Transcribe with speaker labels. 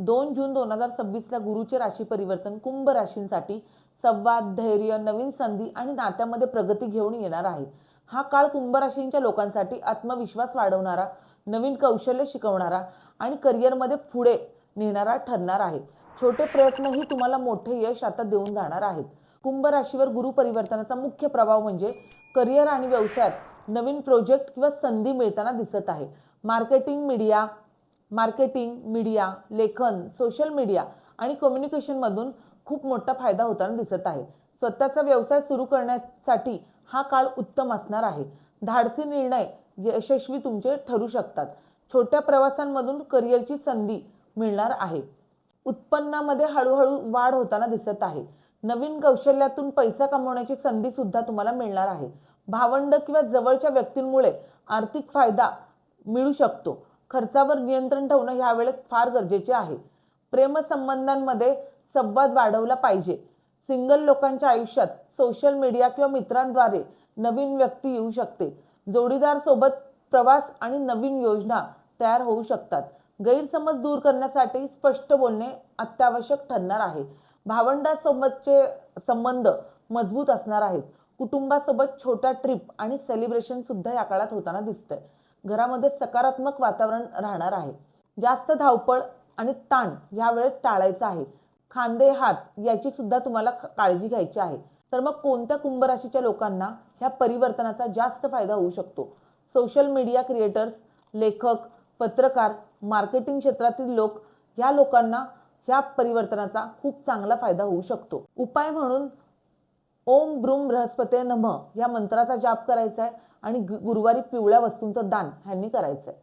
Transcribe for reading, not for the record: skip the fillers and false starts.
Speaker 1: 2 जून 2026 ला गुरुचे राशी परिवर्तन कुंभ राशींसाठी संवाद, धैर्य, नवीन संधी आणि नात्यामध्ये प्रगती घेऊन येणार आहे। हा काळ कुंभ राशींच्या लोकांसाठी आत्मविश्वास वाढवणारा, नवीन कौशल्य शिकवणारा आणि करिअरमध्ये पुढे नेणारा ठरणार आहे। छोटे प्रयत्नही तुम्हाला मोठे यश आता देऊन जाणार आहेत। कुंभ राशीवर गुरु परिवर्तनाचा मुख्य प्रभाव म्हणजे करिअर आणि व्यवसायात नवीन प्रोजेक्ट किंवा संधी मिळताना दिसत आहे। मार्केटिंग, मीडिया, लेखन, सोशल मीडिया आणि कम्युनिकेशन मधून खूप मोठा फायदा होताना दिसत आहे। स्वतःचा व्यवसाय सुरू करण्यासाठी हा काळ उत्तम असणार आहे। धाडसी निर्णय यशस्वी तुमचे ठरू शकतात। छोट्या प्रवासांमधून करिअरची संधी मिळणार आहे। उत्पन्नामध्ये हळूहळू वाढ होताना दिसत आहे। नवीन कौशल्यातून पैसा कमवण्याची संधी सुद्धा तुम्हाला मिळणार आहे। भावंड किंवा जवळच्या व्यक्तींमुळे आर्थिक फायदा मिळू शकतो। खर्चावर नियंत्रण ठेवणे ह्या वेळेत फार गरजेचे आहे। प्रेमसंबंधांमध्ये संवाद वाढवला पाहिजे। सिंगल लोकांच्या आयुष्यात सोशल मीडिया किंवा मित्रांद्वारे नवीन व्यक्ती येऊ शकते। जोडीदार सोबत प्रवास आणि नवीन योजना तयार होऊ शकतात। गैरसमज दूर करण्यासाठी स्पष्ट बोलणे अत्यावश्यक ठरणार आहे। भावंडांसोबतचे संबंध मजबूत असणार आहेत। कुटुंबासोबत छोट्या ट्रिप आणि सेलिब्रेशन सुद्धा या काळात होताना दिसतंय। घरामध्ये सकारात्मक वातावरण राहणार आहे। जास्त धावपळ आणि ताण या वेळेत टाळायचा आहे। खांदे, हात याची सुद्धा तुम्हाला काळजी घ्यायची आहे। तर मग कोणत्या कुंभ राशीच्या लोकांना ह्या परिवर्तनाचा जास्त फायदा होऊ शकतो? सोशल मीडिया क्रिएटर्स, लेखक, पत्रकार, मार्केटिंग क्षेत्रातील लोक, या लोकांना ह्या परिवर्तनाचा खूप चांगला फायदा होऊ शकतो। उपाय म्हणून ओम ब्रूम बृहस्पते नमः या मंत्राचा जाप करायचा आहे आणि गुरुवारी पिवळ्या वस्तूंचं दान ह्यांनी करायचं आहे।